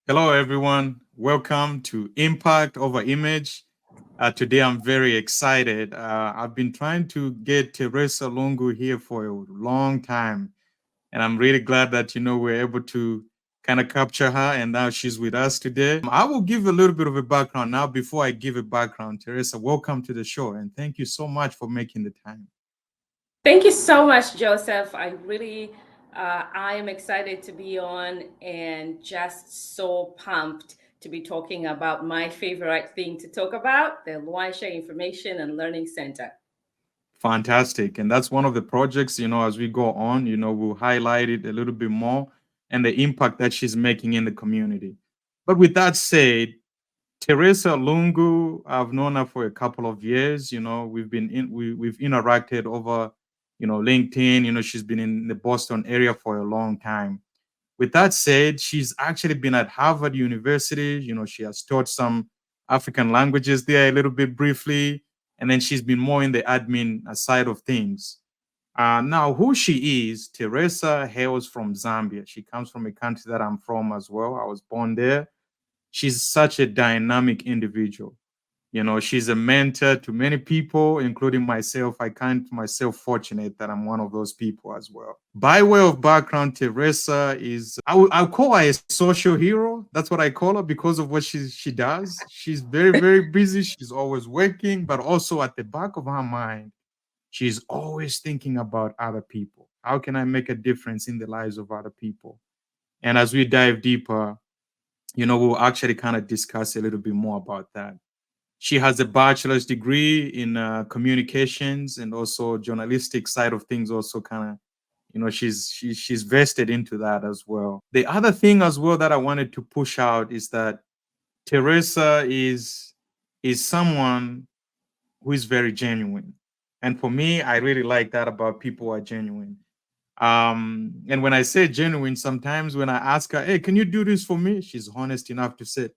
Hello, everyone. Welcome to Impact Over Image. Today, I'm very excited. I've been trying to get Theresa Lungu here for a long time, and I'm really glad that we're able to kind of capture her, and now she's with us today. I will give a little bit of a background now. Before I give a background, Theresa, welcome to the show, and thank you so much for making the time. Thank you so much, Joseph. I am excited to be on and just so pumped to be talking about my favorite thing to talk about, the Luanshya Information and Learning Center. Fantastic. And that's one of the projects, as we go on, we'll highlight it a little bit more and the impact that she's making in the community. But with that said, Teresa Lungu, I've known her for a couple of years. We've interacted over, LinkedIn. She's been in the Boston area for a long time. With that said, she's actually been at Harvard University. She has taught some African languages there a little bit briefly, and then she's been more in the admin side of things. Now, who she is, Teresa hails from Zambia. She comes from a country that I'm from as well. I was born there. She's such a dynamic individual. She's a mentor to many people, including myself. I count myself fortunate that I'm one of those people as well. By way of background, Teresa is, I'll call her a social hero. That's what I call her because of what she does. She's very, very busy. She's always working, but also at the back of her mind, she's always thinking about other people. How can I make a difference in the lives of other people? And as we dive deeper, we'll actually kind of discuss a little bit more about that. She has a bachelor's degree in communications and also journalistic side of things. Also, kind of, she's vested into that as well. The other thing as well that I wanted to push out is that Teresa is someone who is very genuine, and for me, I really like that about people who are genuine. And when I say genuine, sometimes when I ask her, "Hey, can you do this for me?" She's honest enough to say,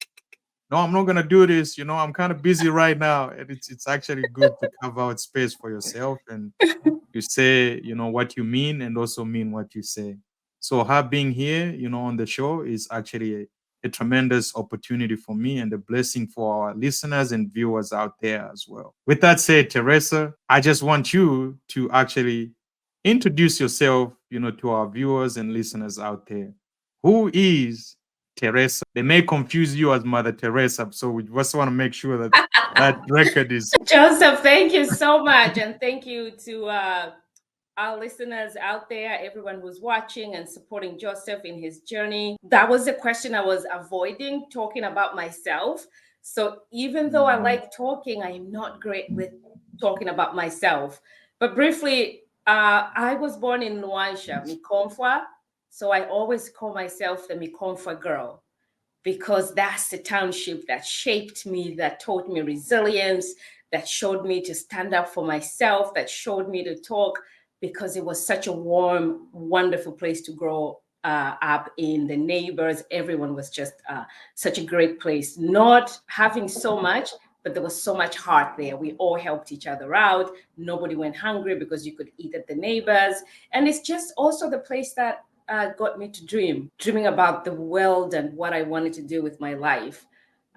no, I'm not gonna do this. I'm kind of busy right now. And it's actually good to carve out space for yourself and you say, what you mean and also mean what you say. So her being here, on the show is actually a tremendous opportunity for me and a blessing for our listeners and viewers out there as well. With that said, Teresa, I just want you to actually introduce yourself, to our viewers and listeners out there. Who is Teresa? They may confuse you as Mother Teresa, so we just want to make sure that that record is Joseph, thank you so much. And thank you to our listeners out there, everyone who's watching and supporting Joseph in his journey. That was the question I was avoiding, talking about myself. So even though I Mhm. like talking, I am not great with talking about myself. But briefly, I was born in Luanshya, Mikomfwa. So I always call myself the Mikomfwa girl because that's the township that shaped me, that taught me resilience, that showed me to stand up for myself, that showed me to talk, because it was such a warm, wonderful place to grow up in. The neighbors, everyone was just such a great place. Not having so much, but there was so much heart there. We all helped each other out. Nobody went hungry because you could eat at the neighbors. And it's just also the place that got me to dreaming about the world and what I wanted to do with my life.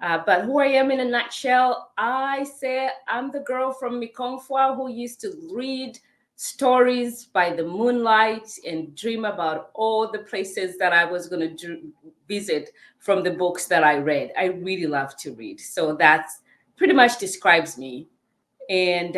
But who I am in a nutshell, I say I'm the girl from Mikongfwa who used to read stories by the moonlight and dream about all the places that I was going to visit from the books that I read. I really love to read. So that's pretty much describes me. And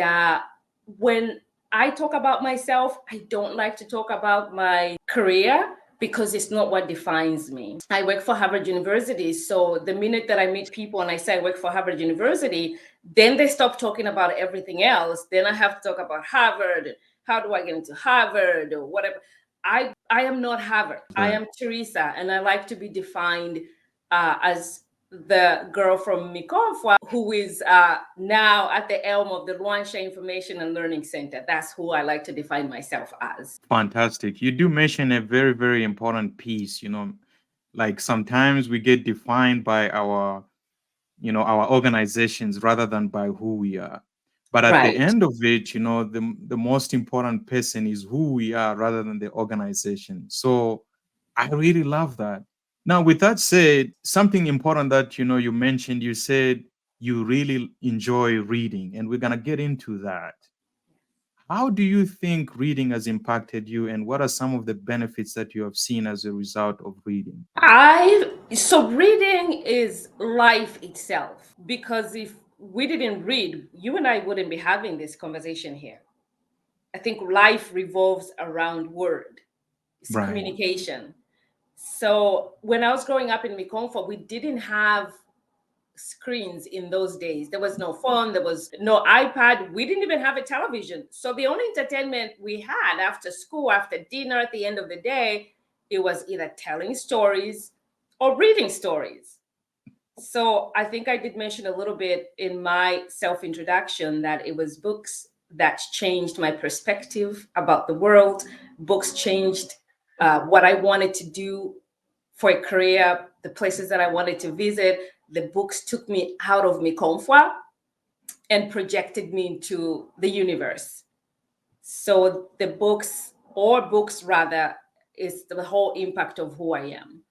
when I talk about myself, I don't like to talk about my career because it's not what defines me. I work for Harvard University. So the minute that I meet people and I say I work for Harvard University, then they stop talking about everything else. Then I have to talk about Harvard. How do I get into Harvard or whatever? I am not Harvard. I right. am Theresa, and I like to be defined as the girl from Mikomfwa, who is now at the helm of the Luanshya Information and Learning Center. That's who I like to define myself as. Fantastic. You do mention a very, very important piece, like sometimes we get defined by our organizations rather than by who we are. But at the Right. end of it, the most important person is who we are rather than the organization. So I really love that. Now, with that said, something important that you mentioned, you said you really enjoy reading, and we're gonna get into that. How do you think reading has impacted you, and what are some of the benefits that you have seen as a result of reading? So reading is life itself, because if we didn't read, you and I wouldn't be having this conversation here. I think life revolves around word. It's Right. communication. So when I was growing up in Mikonfa, we didn't have screens in those days. There was no phone, there was no iPad, we didn't even have a television. So the only entertainment we had after school, after dinner, at the end of the day, it was either telling stories or reading stories. So I think I did mention a little bit in my self introduction that it was books that changed my perspective about the world. Books changed what I wanted to do for a career, the places that I wanted to visit. The books took me out of Mikonfwa and projected me into the universe. So the books, or books rather, is the whole impact of who I am.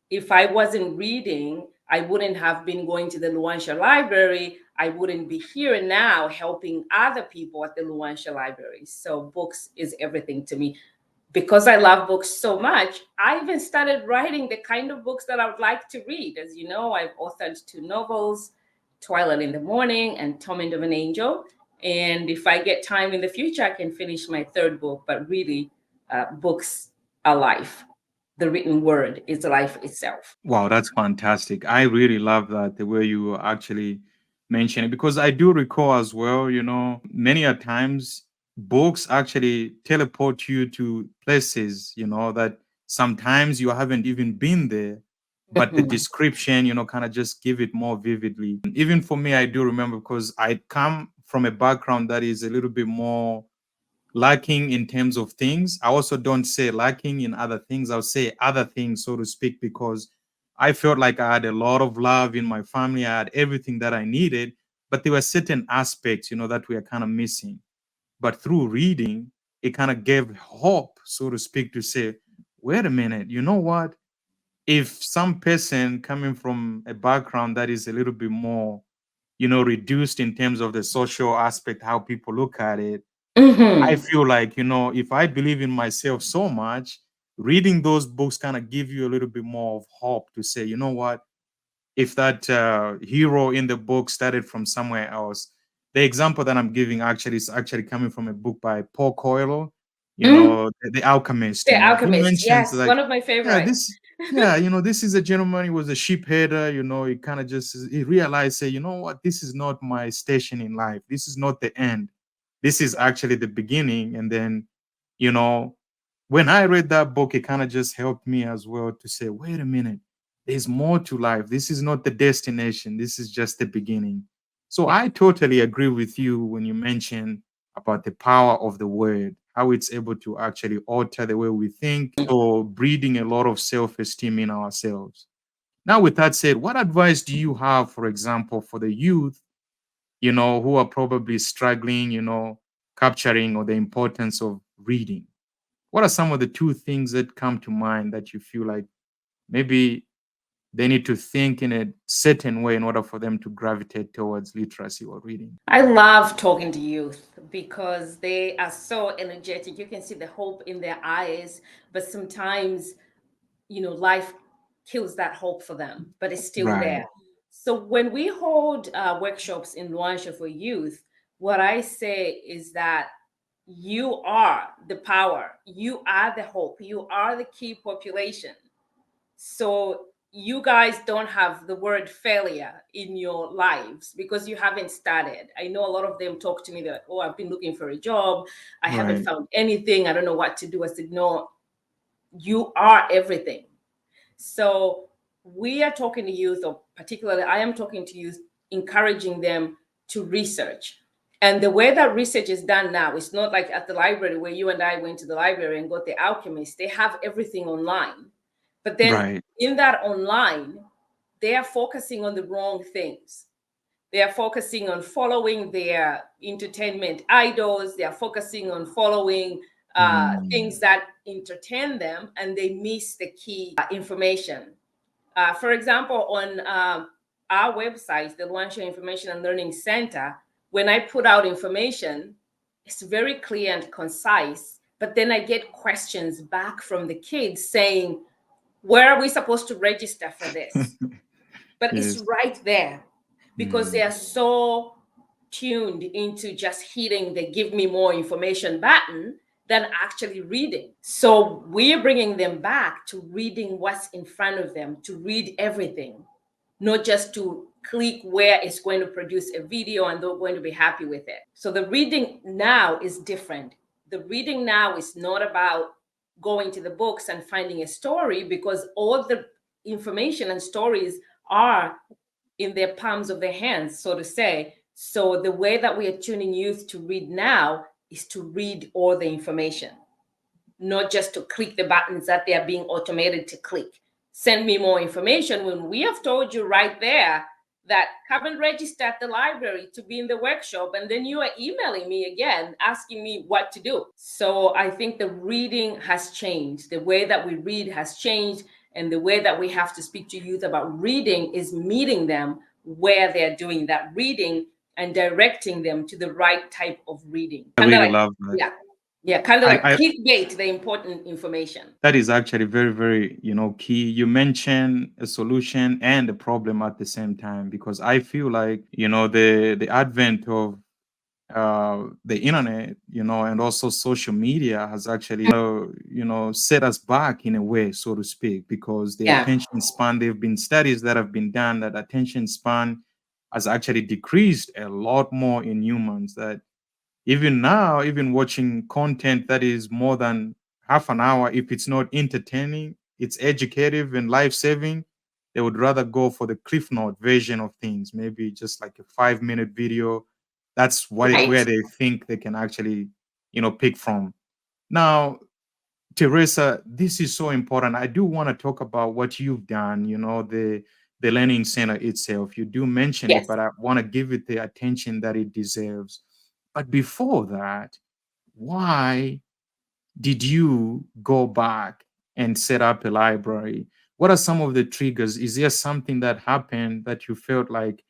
If I wasn't reading, I wouldn't have been going to the Luanshya library. I wouldn't be here now helping other people at the Luanshya library. So books is everything to me. Because I love books so much, I even started writing the kind of books that I would like to read. As you know, I've authored 2 novels, Twilight in the Morning and Torment of an Angel. And if I get time in the future, I can finish my third book. But really, books are life. The written word is life itself. Wow, that's fantastic. I really love that, the way you actually mention it, because I do recall as well, many a times books actually teleport you to places, that sometimes you haven't even been there, but the description, kind of just give it more vividly. Even for me, I do remember, because I come from a background that is a little bit more lacking in terms of things. I also don't say lacking in other things. I'll say other things, so to speak, because I felt like I had a lot of love in my family. I had everything that I needed, but there were certain aspects, that we are kind of missing. But through reading, it kind of gave hope, so to speak, to say, wait a minute, you know what? If some person coming from a background that is a little bit more, reduced in terms of the social aspect, how people look at it, I Mhm. feel like, if I believe in myself so much, reading those books kind of give you a little bit more of hope to say, you know what, if that hero in the book started from somewhere else. The example that I'm giving actually is actually coming from a book by Paul Coelho, Mm. The Alchemist. The He Alchemist, mentions yes, like, one of my yeah, favorite. this is a gentleman. He was a sheep herder. He kind of just he realized, say, you know what, this is not my station in life. This is not the end. This is actually the beginning. And then, you know, when I read that book, it kind of just helped me as well to say, wait a minute, there's more to life. This is not the destination. This is just the beginning. So Yeah. I totally agree with you when you mention about the power of the word, how it's able to actually alter the way we think, so breeding a lot of self-esteem in ourselves. Now, with that said, what advice do you have, for example, for the youth, who are probably struggling, capturing or the importance of reading? What are some of the two things that come to mind that you feel like maybe they need to think in a certain way in order for them to gravitate towards literacy or reading? I love talking to youth because they are so energetic. You can see the hope in their eyes, but sometimes, life kills that hope for them, but it's still Right. there. So when we hold workshops in Luanshya for youth, what I say is that you are the power, you are the hope, you are the key population. So you guys don't have the word failure in your lives because you haven't started. I know a lot of them talk to me, they're like, oh, I've been looking for a job, I haven't Right. found anything, I don't know what to do. I said, no, you are everything. So we are talking to youth, or particularly I am talking to youth, encouraging them to research. And the way that research is done now, it's not like at the library where you and I went to the library and got The Alchemist. They have everything online. But then Right. in that online, they are focusing on the wrong things. They are focusing on following their entertainment idols. They are focusing on following Mm. things that entertain them, and they miss the key information. For example, on our website, the Luanshya Information and Learning Center, when I put out information, it's very clear and concise, but then I get questions back from the kids saying, where are we supposed to register for this? But it's Yes. right there because they Mm. are so tuned into just hitting the give me more information button than actually reading. So we're bringing them back to reading what's in front of them, to read everything, not just to click where it's going to produce a video and they're going to be happy with it. So the reading now is different. The reading now is not about going to the books and finding a story, because all the information and stories are in their palms of their hands, so to say. So the way that we are tuning youth to read now is to read all the information, not just to click the buttons that they are being automated to click. Send me more information when we have told you right there that come and register at the library to be in the workshop, and then you are emailing me again asking me what to do. So I think the reading has changed. The way that we read has changed, and the way that we have to speak to youth about reading is meeting them where they're doing that reading and directing them to the right type of reading. I Kind of really like, love that. yeah, yeah, kind of like I clickbait the important information. that is actually very, very, key. You mentioned a solution and a problem at the same time, because I feel like, the advent of the internet, and also social media has actually, set us back in a way, so to speak, because the Yeah, attention span, there have been studies that have been done that attention span has actually decreased a lot more in humans, that even now, even watching content that is more than half an hour, if it's not entertaining, it's educative and life-saving, they would rather go for the cliff note version of things, maybe just like a 5-minute video. That's where right. they think they can actually, pick from. Now, Teresa, this is so important. I do want to talk about what you've done, the learning center itself. You do mention it, Yes. but I want to give it the attention that it deserves. But before that, why did you go back and set up a library? What are some of the triggers? Is there something that happened that you felt like,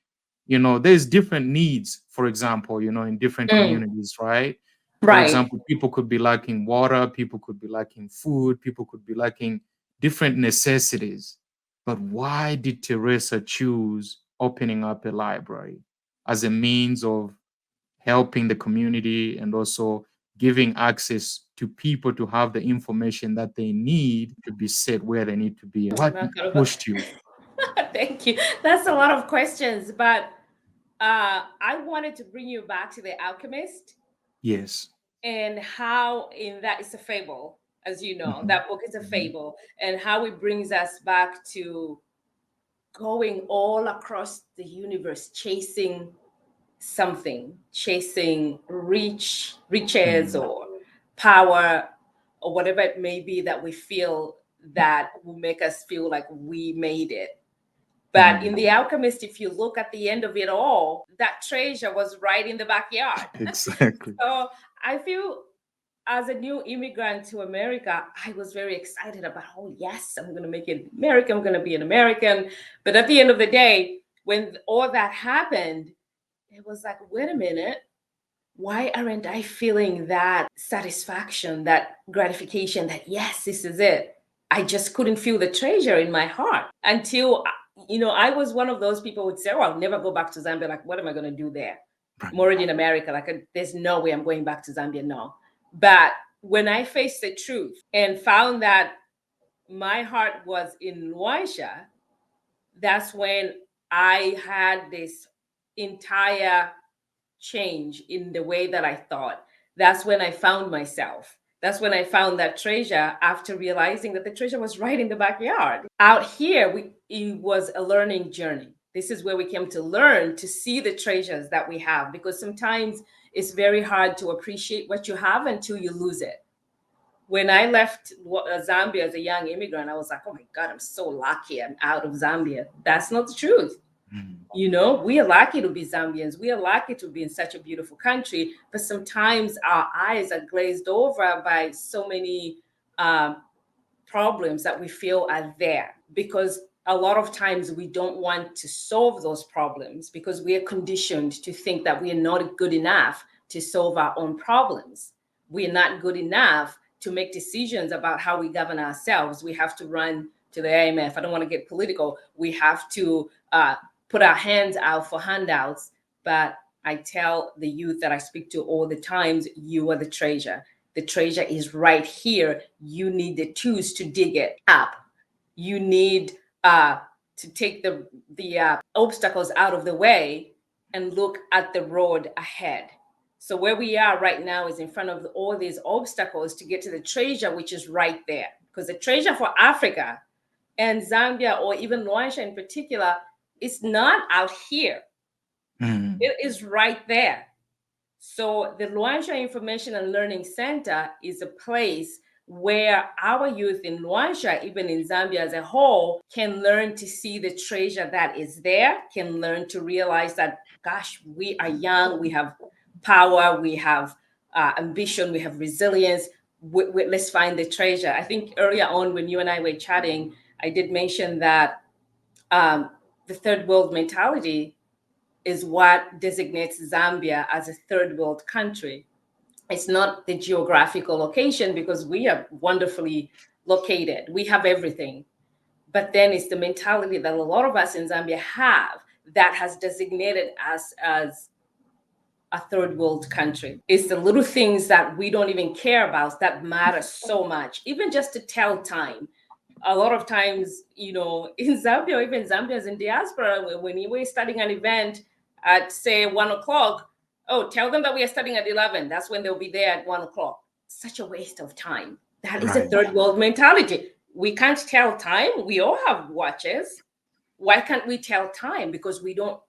there's different needs, for example, in different Mm, communities, right? For right. example, people could be lacking water, people could be lacking food, people could be lacking different necessities. But why did Teresa choose opening up a library as a means of helping the community and also giving access to people to have the information that they need to be set where they need to be? What pushed you? Thank you. That's a lot of questions, but I wanted to bring you back to The Alchemist, Yes. and how in that it's a fable, as you know, Mhm. that book is a Mhm. fable, and how it brings us back to going all across the universe, chasing something, chasing riches Mm. or power or whatever it may be that we feel that will make us feel like we made it. But in Mm. The Alchemist, if you look at the end of it all, that treasure was right in the backyard. Exactly. So I feel, as a new immigrant to America, I was very excited about, oh, yes, I'm going to make it American. I'm going to be an American. But at the end of the day, when all that happened, it was like, wait a minute, why aren't I feeling that satisfaction, that gratification, that yes, this is it? I just couldn't feel the treasure in my heart until, I was one of those people who would say, oh, I'll never go back to Zambia. Like, what am I going to do there? Right. I'm already in America. Like, there's no way I'm going back to Zambia. No. But when I faced the truth and found that my heart was in Luanshya, that's when I had this entire change in the way that I thought. That's when I found myself. That's when I found that treasure, after realizing that the treasure was right in the backyard. Out here, it was a learning journey. This is where we came to learn to see the treasures that we have, because sometimes it's very hard to appreciate what you have until you lose it. When I left Zambia as a young immigrant, I was like, oh my God, I'm so lucky I'm out of Zambia. That's not the truth. Mm. We are lucky to be Zambians. We are lucky to be in such a beautiful country, but sometimes our eyes are glazed over by so many um, problems that we feel are there, because a lot of times we don't want to solve those problems because we are conditioned to think that we are not good enough to solve our own problems. We are not good enough to make decisions about how we govern ourselves. We have to run to the IMF. I don't want to get political. We have to put our hands out for handouts. But I tell the youth that I speak to all the times, you are the treasure. The treasure is right here. You need the tools to dig it up. You need to take the obstacles out of the way and look at the road ahead. So where we are right now is in front of all these obstacles to get to the treasure, which is right there. Because the treasure for Africa and Zambia, or even Luanshya in particular, is not out here. Mm. It is right there. So the Luanshya Information and Learning Center is a place where our youth in Luanshya, even in Zambia as a whole, can learn to see the treasure that is there, can learn to realize that, gosh, we are young, we have power, we have ambition, we have resilience. Let's find the treasure. I think earlier on when you and I were chatting, I did mention that the third world mentality is what designates Zambia as a third world country. It's not the geographical location because we are wonderfully located. We have everything. But then it's the mentality that a lot of us in Zambia have that has designated us as a third world country. It's the little things that we don't even care about that matter so much, even just to tell time. A lot of times, in Zambia, or even Zambians in diaspora, when you were starting an event at, say, 1 o'clock, oh, tell them that we are starting at 11. That's when they'll be there at 1 o'clock. Such a waste of time. That is a Right. third world mentality. We can't tell time. We all have watches. Why can't we tell time? Because we don't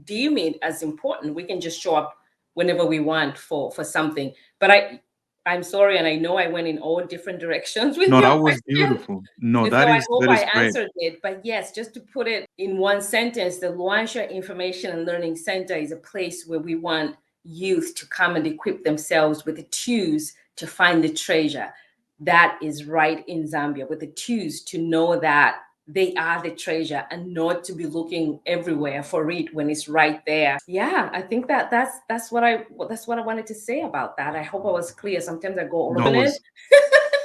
deem it as important. We can just show up whenever we want for something. But I'm sorry, and I know I went in all different directions with No, your that was question. beautiful. No, And so I hope that I is great. answered it. But yes, just to put it in one sentence, the Luanshya Information and Learning Center is a place where we want youth to come and equip themselves with the tools to find the treasure that is right in Zambia, with the tools to know that they are the treasure and not to be looking everywhere for it when it's right there. Yeah, I think that's what I wanted to say about that. I hope I was clear. Sometimes I go all No, over it.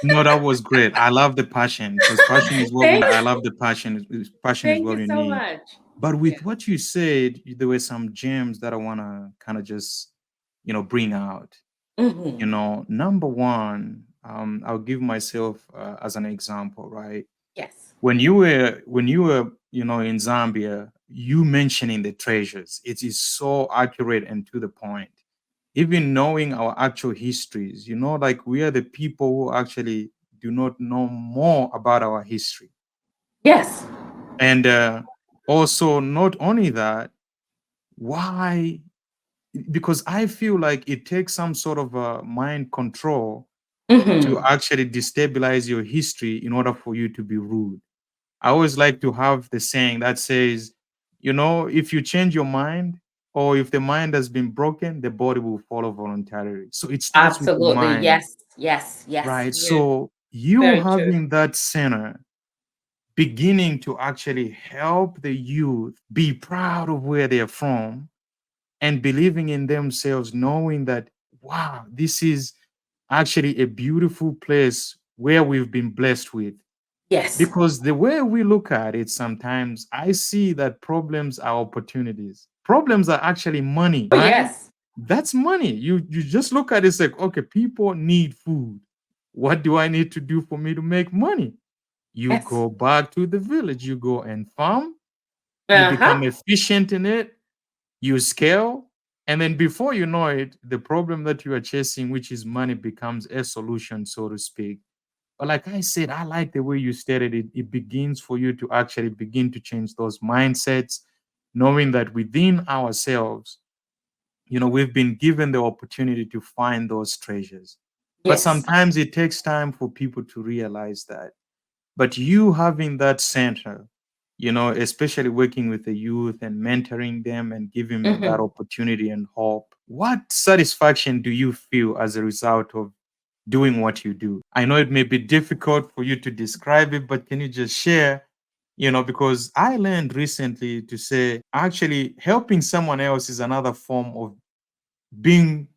that was great. I love the passion because passion is what we. Thank I love the passion. Passion is Thank what you we so need. much. But Yeah. with what you said, there were some gems that I want to kind of just, bring out. Hmm. Number one, I'll give myself as an example, right? Yes. When you were in Zambia, you mentioning the treasures, it is so accurate and to the point. Even knowing our actual histories, like we are the people who actually do not know more about our history. Yes. And also, not only that, why? Because I feel like it takes some sort of mind control to Hmm. actually destabilize your history in order for you to be rude. I always like to have the saying that says, if you change your mind or if the mind has been broken, the body will follow voluntarily. So it starts with the Absolutely. mind, Yes. Yes. Yes. right? You're So you very true. having that center beginning to actually help the youth be proud of where they're from and believing in themselves, knowing that, wow, this is actually a beautiful place where we've been blessed with. Yes. Because the way we look at it, sometimes I see that problems are opportunities. Problems are actually money, Oh, right? yes. That's money. You just look at it like, okay, people need food. What do I need to do for me to make money? You Yes. go back to the village, you go and farm, you Uh-huh. become efficient in it, you scale, and then before you know it, the problem that you are chasing, which is money, becomes a solution, so to speak. But like I said, I like the way you stated it. It begins for you to actually begin to change those mindsets, knowing that within ourselves, we've been given the opportunity to find those treasures. But Yes. sometimes it takes time for people to realize that. But you having that center, especially working with the youth and mentoring them and giving them that Hmm. opportunity and hope, what satisfaction do you feel as a result of doing what you do? I know it may be difficult for you to describe it, but can you just share, because I learned recently to say actually helping someone else is another form of being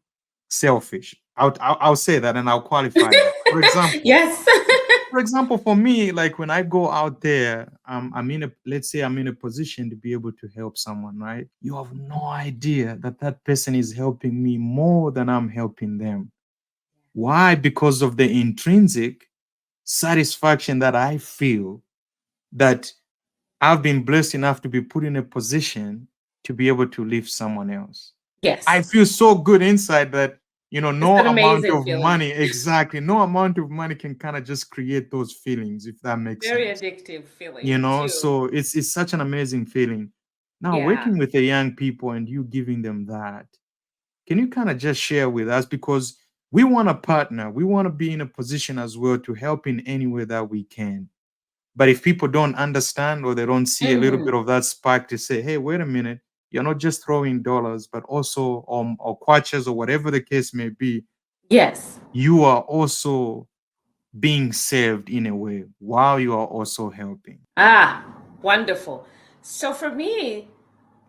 selfish. I'll say that and I'll qualify that. For example, Yes. for me, like when I go out there, I'm in a, let's say I'm in a position to be able to help someone, right? You have no idea that that person is helping me more than I'm helping them. Why? Because of the intrinsic satisfaction that I feel that I've been blessed enough to be put in a position to be able to lift someone else. I Yes. feel so good inside that, It's no an amount amazing of feeling. money, exactly, no amount of money can kind of just create those feelings, if that makes Very sense. addictive feeling too. So it's such an amazing feeling. Now, Yeah. working with the young people and you giving them that, can you kind of just share with us? Because we want to partner, we want to be in a position as well to help in any way that we can. But if people don't understand or they don't see a little Mhm. bit of that spark to say, hey, wait a minute, you're not just throwing dollars, but also or kwaches or whatever the case may be, Yes. you are also being saved in a way while you are also helping. Ah, wonderful. So for me,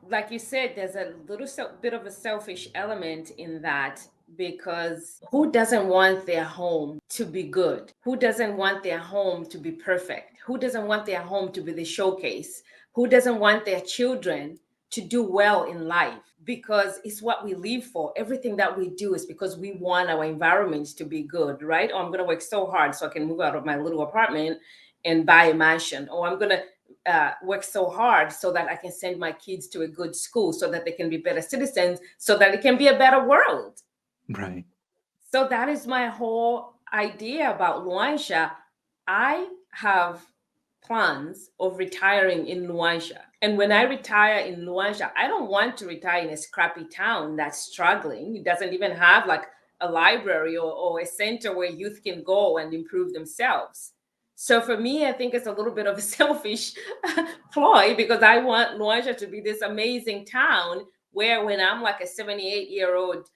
like you said, there's a little bit of a selfish element in that, because who doesn't want their home to be good? Who doesn't want their home to be perfect? Who doesn't want their home to be the showcase? Who doesn't want their children to do well in life? Because it's what we live for. Everything that we do is because we want our environment to be good, right? Or I'm going to work so hard so I can move out of my little apartment and buy a mansion. Or I'm going to work so hard so that I can send my kids to a good school so that they can be better citizens, so that it can be a better world. Right. So that is my whole idea about Luanshya. I have plans of retiring in Luanshya. And when I retire in Luanshya, I don't want to retire in a scrappy town that's struggling. It doesn't even have like a library or a center where youth can go and improve themselves. So for me, I think it's a little bit of a selfish ploy, because I want Luanshya to be this amazing town where when I'm like a 78-year-old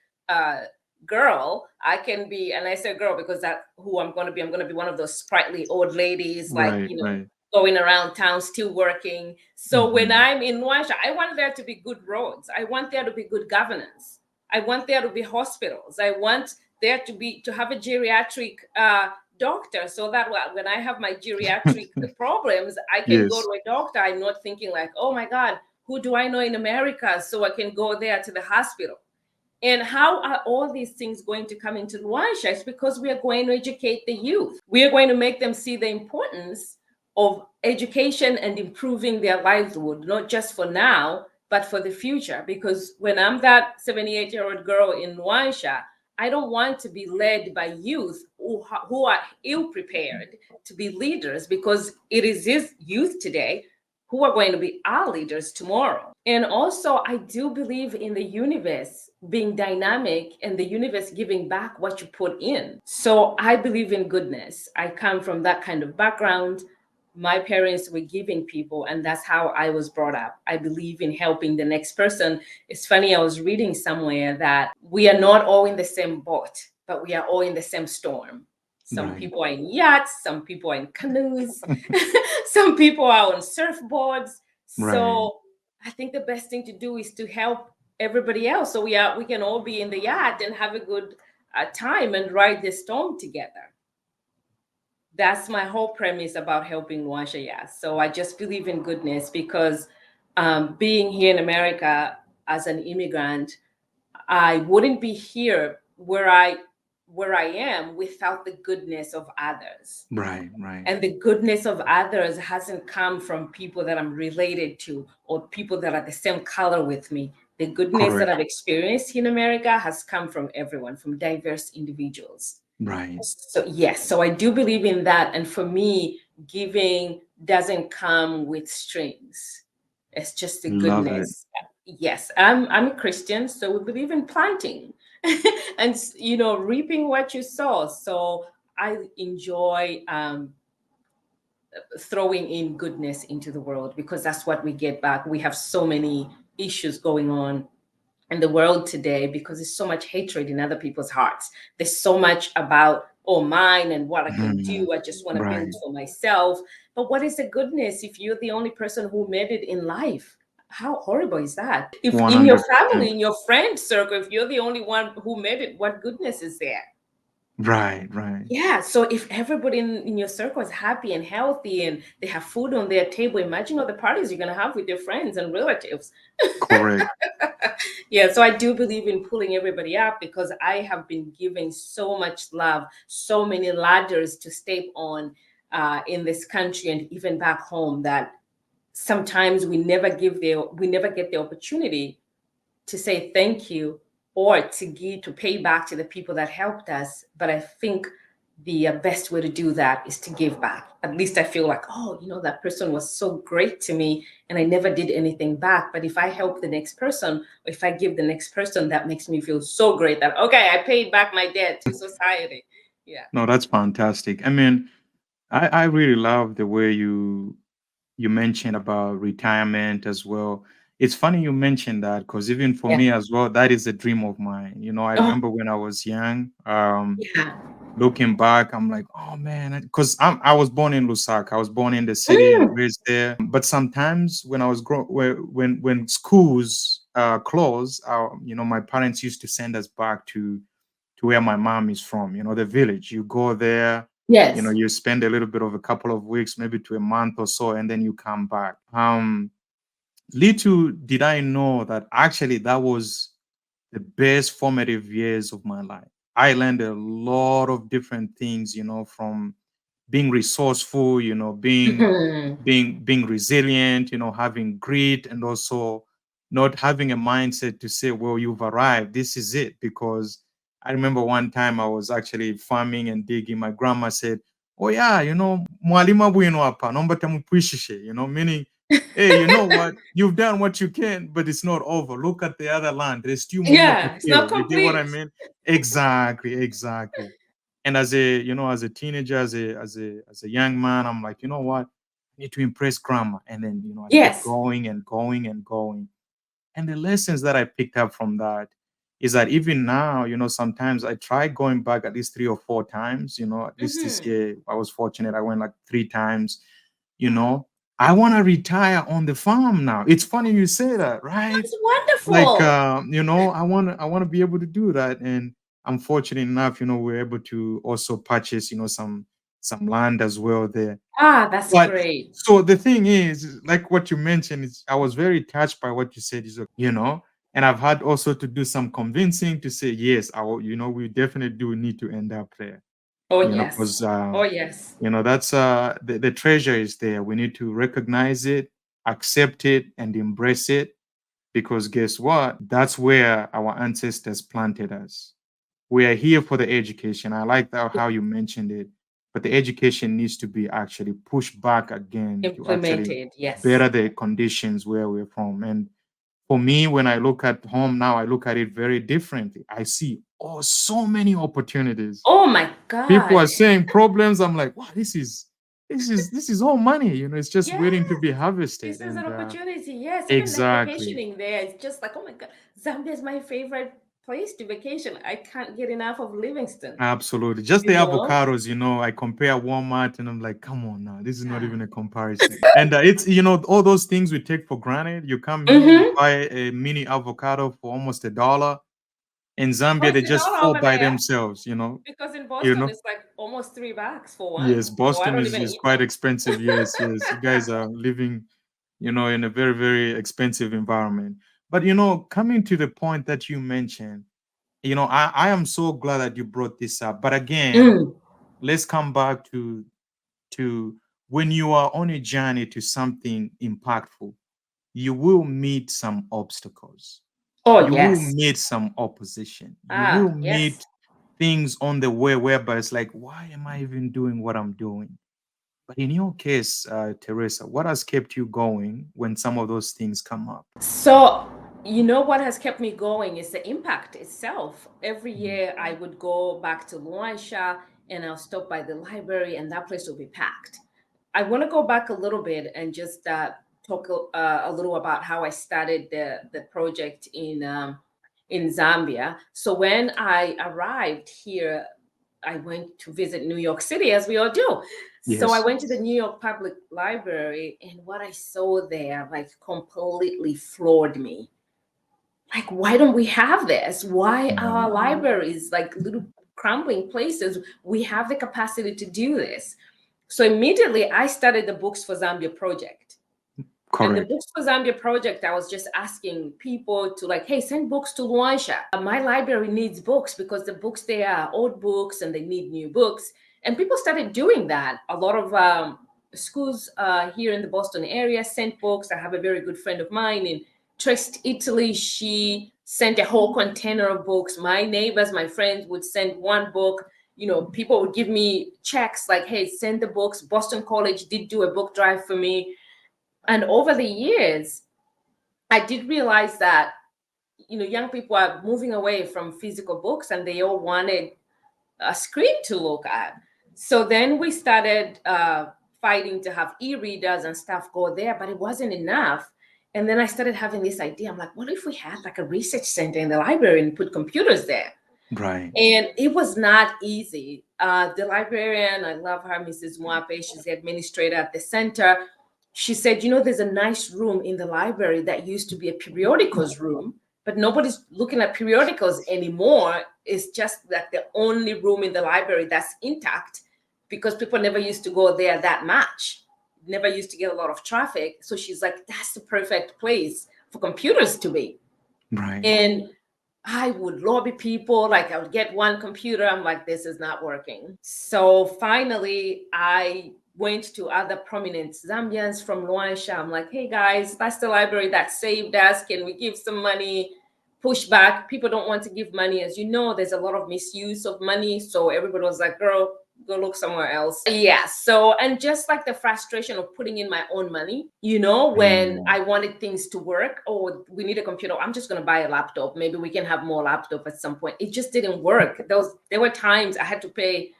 girl, I can be, and I say girl because that's who I'm going to be. I'm going to be one of those sprightly old ladies, like, Right. Right. going around town, still working. So when Mhm. I'm in Luanshya, I want there to be good roads. I want there to be good governance. I want there to be hospitals. I want there to have a geriatric doctor, so that when I have my geriatric problems, I can go Yes. to a doctor. I'm not thinking like, oh my God, who do I know in America so I can go there to the hospital? And how are all these things going to come into Luanshya? It's because we are going to educate the youth. We are going to make them see the importance of education and improving their livelihood, not just for now, but for the future. Because when I'm that 78-year-old girl in Luanshya, I don't want to be led by youth who are ill prepared to be leaders, because it is this youth today who are going to be our leaders tomorrow. And also, I do believe in the universe being dynamic and the universe giving back what you put in. So I believe in goodness. I come from that kind of background. My parents were giving people, and that's how I was brought up. I believe in helping the next person. It's funny, I was reading somewhere that we are not all in the same boat, but we are all in the same storm. Some Right. people are in yachts, some people are in canoes, some people are on surfboards. Right. So I think the best thing to do is to help everybody else, so we can all be in the yacht and have a good time and ride the storm together. That's my whole premise about helping Luanshya. Yeah. So I just believe in goodness, because being here in America as an immigrant, I wouldn't be here where I am without the goodness of others. Right. Right. And the goodness of others hasn't come from people that I'm related to or people that are the same color with me. The goodness that Correct. I've experienced in America has come from everyone, from diverse individuals. Right. So, yes, so I do believe in that. And for me, giving doesn't come with strings, it's just the Love it. goodness. Yes, I'm a Christian, so we believe in planting and reaping what you sow. So I enjoy throwing in goodness into the world, because that's what we get back. We have so many issues going on in the world today because there's so much hatred in other people's hearts. There's so much about or mine and what I can Mhm. do. I just want to build Right. for myself. But what is the goodness if you're the only person who made it in life? How horrible is that? If in your family, 100%. in your friend circle, if you're the only one who made it, what goodness is there? Right, right. Yeah, so if everybody in your circle is happy and healthy and they have food on their table, imagine all the parties you're going to have with your friends and relatives. Correct. Yeah, so I do believe in pulling everybody up because I have been giving so much love, so many ladders to step on in this country and even back home, that sometimes we never get the opportunity to say thank you or to pay back to the people that helped us. But I think the best way to do that is to give back. At least I feel like, oh, that person was so great to me and I never did anything back. But if I help the next person, or if I give the next person, that makes me feel so great that, okay, I paid back my debt to society. Yeah. No, that's fantastic. I mean, I really love the way you mentioned about retirement as well. It's funny you mentioned that because even for Yeah. me as well, that is a dream of mine. I Oh, remember when I was young, yeah. looking back, I'm like, oh man, because I was born in Lusaka. I was born in the city and Mm, raised there. But sometimes when I was when schools closed, my parents used to send us back to where my mom is from, the village. You go there, yes. you spend a little bit of a couple of weeks, maybe to a month or so, and then you come back. Little did I know that actually that was the best formative years of my life. I learned a lot of different things, from being resourceful, being Mhm. being resilient, having grit, and also not having a mindset to say, well, you've arrived, this is it. Because I remember one time I was actually farming and digging. My grandma said, oh yeah, mwalima bwino hapa nomba tamukwishishe, meaning, hey, you know what, you've done what you can, but it's not over. Look at the other land, there's still more to Yeah, it's not kill. You get what I complete. mean? Exactly, exactly. And as a teenager, as a young man, I'm like, you know what, I need to impress grandma. And then I kept Yes. going and going and going. And the lessons that I picked up from that is that even now, sometimes I try going back at least 3 or 4 times. At least this Hmm. year I was fortunate, I went like 3 times. you Wow. know I want to retire on the farm now. It's funny you say that, right? That's Like, wonderful. I want to be able to do that. And I'm fortunate enough, we're able to also purchase, some land as well there. Ah, that's But great. so the thing is, like what you mentioned, is I was very touched by what you said, is, and I've had also to do some convincing to say, yes, we definitely do need to end up there, Oh, yes. because Oh, yes. that's the treasure is there. We need to recognize it, accept it, and embrace it, because guess what? That's where our ancestors planted us. We are here for the education. I like that how you mentioned it, but the education needs to be actually pushed back again to actually Implemented. Yes. better the conditions where we're from. And for me, when I look at home now, I look at it very differently. I see, so many opportunities. Oh, my People God. are saying problems. I'm like, wow, this is all money. It's just Yes. waiting to be This harvested. is an And opportunity. Yes. Even like exactly. vacationing there, it's just like, oh my God, Zambia is my favorite place to vacation. I can't get enough of Livingston, Absolutely. Just the you know? avocados, I compare Walmart and I'm like, come on now, this is not Yeah. even a comparison. And it's, all those things we take for granted. You come here, you Mm-hmm. buy a mini avocado for almost $1. In Oh, Zambia, they it's a just dollar fall over by there themselves, because in you Boston know. it's like almost $3 for one. Yes, So I Boston don't is, even is eat quite them. expensive. Yes, yes. You guys are living, in a very, very expensive environment. But, coming to the point that you mentioned, I am so glad that you brought this up. But again, Mm. let's come back to when you are on a journey to something impactful, you will meet some obstacles. Oh, You will yes. meet some opposition. You Ah, will yes. meet things on the way whereby it's like, why am I even doing what I'm doing? But in your case, Teresa, what has kept you going when some of those things come up? So, what has kept me going is the impact itself. Every Mm. year I would go back to Luanshya and I'll stop by the library and that place will be packed. I want to go back a little bit and just talk a little about how I started the project in Zambia. So when I arrived here I went to visit New York City, as we all do. So I Yes. went to the New York Public Library, and what I saw there like completely floored me. Like, why don't we have this? Why are libraries like little crumbling places? We have the capacity to do this. So immediately I started the Books for Zambia project. And the Correct. Books for Zambia project, I was just asking people to like, hey, send books to Luanshya. My library needs books because the books there are old books and they need new books. And people started doing that. A lot of schools here in the Boston area sent books. I have a very good friend of mine in Trieste, Italy. She sent a whole container of books. My neighbors, my friends would send one book. You know, people would give me checks like, hey, send the books. Boston College did do a book drive for me. And over the years, I did realize that, you know, young people are moving away from physical books and they all wanted a screen to look at. So then we started fighting to have e-readers and stuff go there, but it wasn't enough. And then I started having this idea. I'm like, what if we had like a research center in the library and put computers there? Right. And it was not easy. The librarian, I love her, Mrs. Mwape, she's the administrator at the center. She said, you know, there's a nice room in the library that used to be a periodicals room, but nobody's looking at periodicals anymore. It's just like the only room in the library that's intact because people never used to go there that much, never used to get a lot of traffic. So she's like, that's the perfect place for computers to be. Right. And I would lobby people, like I would get one computer. I'm like, this is not working. So finally, I went to other prominent Zambians from Luanshya. I'm like, hey guys, that's the library that saved us. Can we give some money? Pushback. People don't want to give money. As you know, there's a lot of misuse of money. So everybody was like, girl, go look somewhere else. Yeah. So, and just like the frustration of putting in my own money, you know, when I wanted things to work, oh, we need a computer. I'm just going to buy a laptop. Maybe we can have more laptop at some point. It just didn't work. There were times I had to pay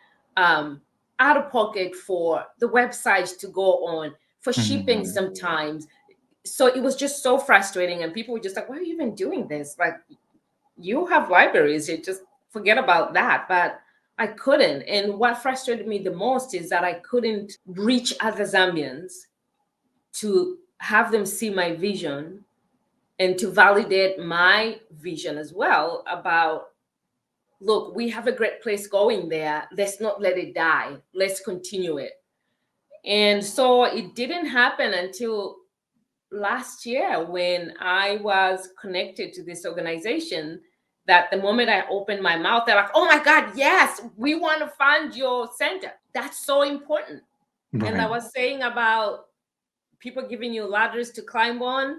out of pocket for the website to go on, for shipping sometimes. So it was just so frustrating. And people were just like, why are you even doing this? Like, you have libraries, you just forget about that. But I couldn't. And what frustrated me the most is that I couldn't reach other Zambians to have them see my vision and to validate my vision as well about, look, we have a great place going there. Let's not let it die. Let's continue it. And so it didn't happen until last year when I was connected to this organization, that the moment I opened my mouth, they're like, oh my God, yes, we want to fund your center. That's so important. Right. And I was saying about people giving you ladders to climb on.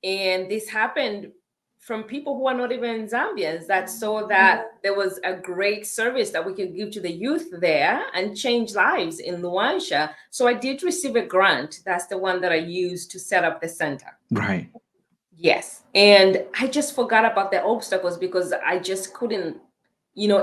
And this happened from people who are not even Zambians, that saw that there was a great service that we could give to the youth there and change lives in Luanshya. So I did receive a grant. That's the one that I used to set up the center. Right. Yes. And I just forgot about the obstacles because I just couldn't, you know,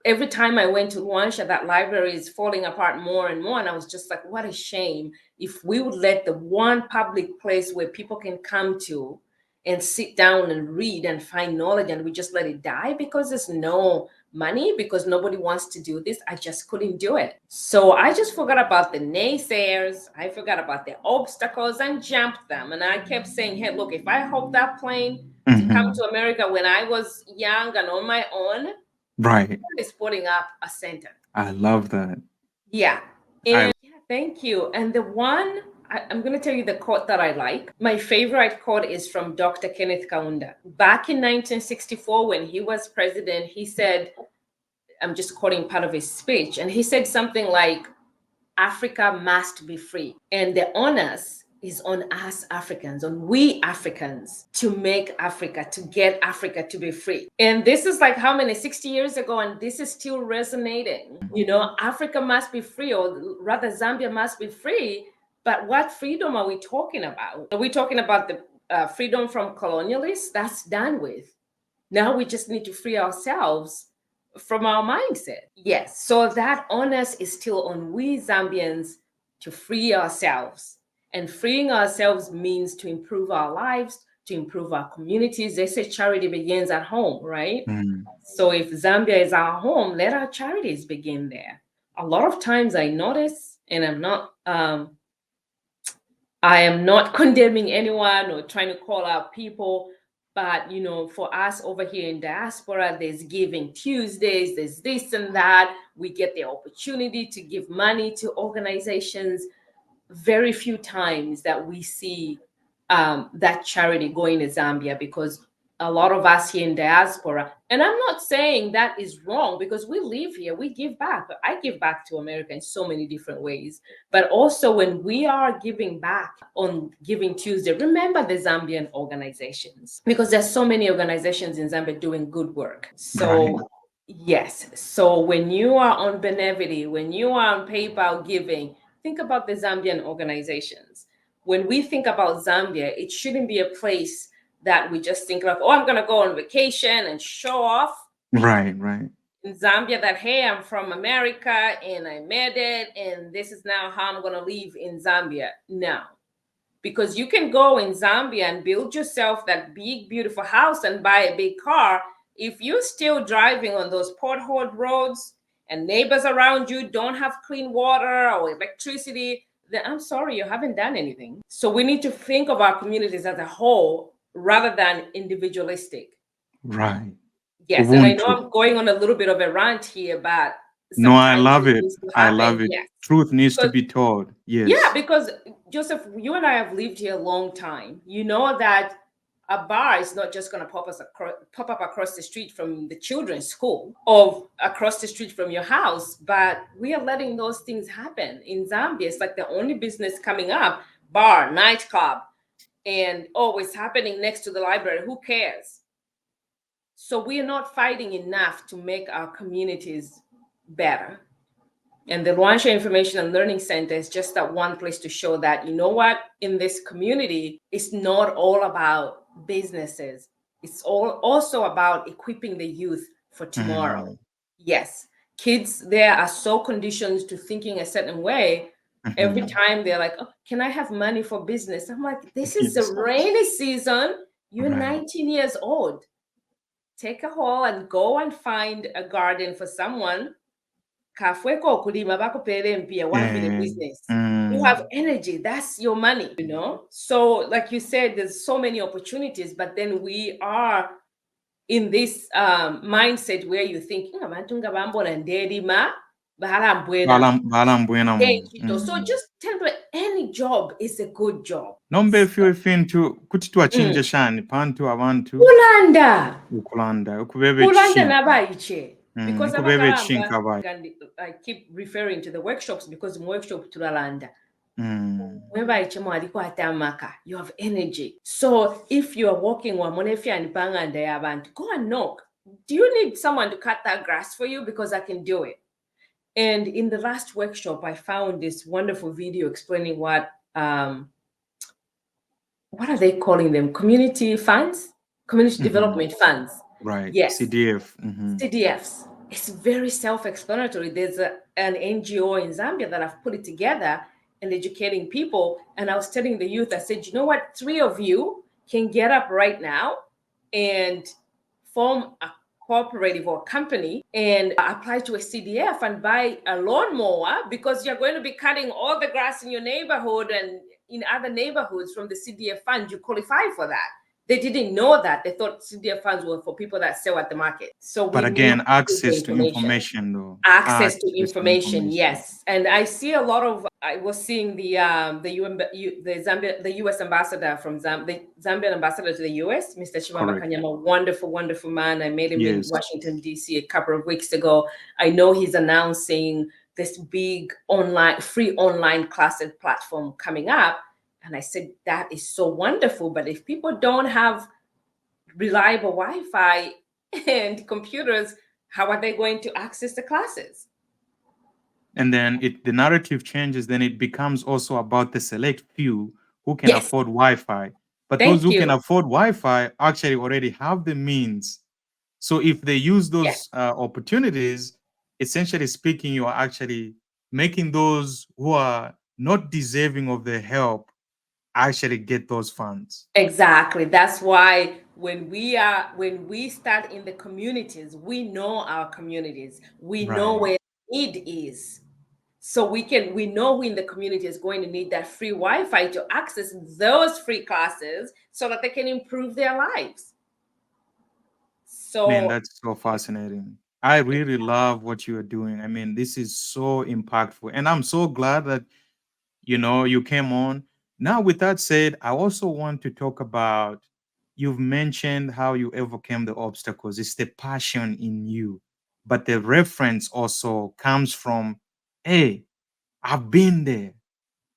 every time I went to Luanshya, that library is falling apart more and more. And I was just like, what a shame if we would let the one public place where people can come to and sit down and read and find knowledge, and we just let it die because there's no money, because nobody wants to do this. I just couldn't do it. So I just forgot about the naysayers. I forgot about the obstacles and jumped them. And I kept saying, hey, look, if I hope that plane to come to America when I was young and on my own, Right. is putting up a center. I love that. Yeah. And yeah, thank you. And the one, I'm going to tell you the quote that I like. My favorite quote is from Dr. Kenneth Kaunda. Back in 1964, when he was president, he said, I'm just quoting part of his speech, and he said something like, Africa must be free. And the onus is on us Africans, on we Africans, to make Africa, to get Africa to be free. And this is like how many, 60 years ago, and this is still resonating. You know, Africa must be free, or rather Zambia must be free. But what freedom are we talking about? Are we talking about the freedom from colonialists? That's done with. Now we just need to free ourselves from our mindset. Yes. So that onus is still on we Zambians to free ourselves. And freeing ourselves means to improve our lives, to improve our communities. They say charity begins at home, right? Mm. So if Zambia is our home, let our charities begin there. A lot of times I notice, and I am not condemning anyone or trying to call out people, but for us over here in diaspora, there's Giving Tuesdays, there's this and that. We get the opportunity to give money to organizations. Very few times that we see that charity going to Zambia, because a lot of us here in diaspora, and I'm not saying that is wrong, because we live here, we give back. I give back to America in so many different ways. But also when we are giving back on Giving Tuesday, remember the Zambian organizations, because there's so many organizations in Zambia doing good work. So Right. yes, so when you are on Benevity, when you are on PayPal giving, think about the Zambian organizations. When we think about Zambia, it shouldn't be a place that we just think of, oh, I'm going to go on vacation and show off Right. Right. in Zambia that, hey, I'm from America and I made it, and this is now how I'm going to live in Zambia. No, because you can go in Zambia and build yourself that big, beautiful house and buy a big car. If you're still driving on those pothole roads and neighbors around you don't have clean water or electricity, then I'm sorry, you haven't done anything. So we need to think of our communities as a whole rather than individualistic. Right. Yes, and I know Ubuntu. I'm going on a little bit of a rant here, but No, I sometimes love it it. needs to I love happen. it. Yes. Truth needs to Because be told. yeah, Yes. because Joseph, you and I have lived here a long time. You know that a bar is not just going to pop up across the street from the children's school or across the street from your house, but we are letting those things happen in Zambia. It's like the only business coming up, bar, nightclub, and oh, it's happening next to the library. Who cares? So we are not fighting enough to make our communities better. And the Luanshya Information and Learning Center is just that one place to show that, you know what, in this community, it's not all about businesses. It's also about equipping the youth for tomorrow. Mm. Yes, kids there are so conditioned to thinking a certain way. Every Mhm. time they're like, oh, can I have money for business? I'm like, this is the Yes. rainy season. You're Right. 19 years old. Take a haul and go and find a garden for someone. Kafweko kulima bakupere mpia wambile business. You have energy, that's your money, So like you said, there's so many opportunities, but then we are in this mindset where you think abantu nga bambona nderima bahalambwena. Balambwena mu. So just tell me, any job is a good job. Nombe fyo efintu kuti twachinja shani pantu abantu Kulanda ukulanda ukubebe Kulanda chinka. nabayiche. Because Ukubebe chinka bai. I keep referring to the workshops because in workshop tulalanda. Mm. You have energy. So if you are walking go and knock. Do you need someone to cut that grass for you? Because I can do it. And in the last workshop, I found this wonderful video explaining what are they calling them? Community funds? Community development funds. Right. Yes. CDF. CDFs. It's very self-explanatory. There's an NGO in Zambia that I've put it together and educating people. And I was telling the youth, I said, you know what? 3 of you can get up right now and form a cooperative or company and apply to a CDF and buy a lawnmower, because you're going to be cutting all the grass in your neighborhood and in other neighborhoods from the CDF fund. You qualify for that. They didn't know that. They thought CDF funds were for people that sell at the market. So But again, access to information though. Access to information, yes. And I see a lot of. I was seeing the US ambassador from the Zambian ambassador to the US, Mr. Chimama Kanyama, wonderful, wonderful man. I met him in Washington D.C. a couple of weeks ago. I know he's announcing this big free online classes platform coming up. And I said, that is so wonderful. But if people don't have reliable Wi-Fi and computers, how are they going to access the classes? And then the narrative changes. Then it becomes also about the select few who can afford Wi-Fi. But those who can afford Wi-Fi actually already have the means. So if they use those opportunities, essentially speaking, you are actually making those who are not deserving of the help actually get those funds. Exactly. That's why when we start in the communities, we know our communities. We know Right. where need is. So we know who in the community is going to need that free Wi-Fi to access those free classes so that they can improve their lives. Man, So that's so fascinating. I really love what you are doing. I mean, this is so impactful. And I'm so glad that, you came on. Now, with that said, I also want to talk about, you've mentioned how you overcame the obstacles. It's the passion in you. But the reference also comes from, hey, I've been there.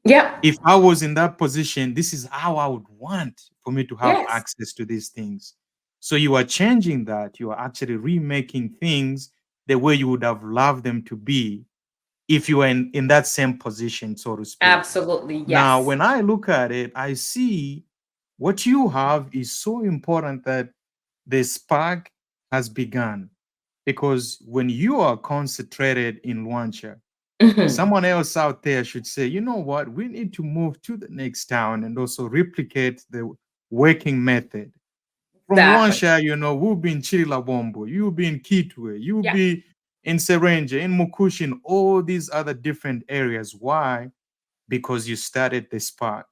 yeah, If I was in that position, this is how I would want for me to have yes, access to these things. So you are changing that. You are actually remaking things the way you would have loved them to be if you were in that same position, so to speak. absolutely, Now, yes. when I look at it, I see what you have is so important that the spark has begun. Because when you are concentrated in Luanshya, Mhm. someone else out there should say, you know what, we need to move to the next town and also replicate the working method. From Exactly. Luanshya, we'll be in Chirilabombo, you'll be in Kitwe, you'll Yeah. be in Serenje, in Mukushi, in all these other different areas. Why? Because you started the spark.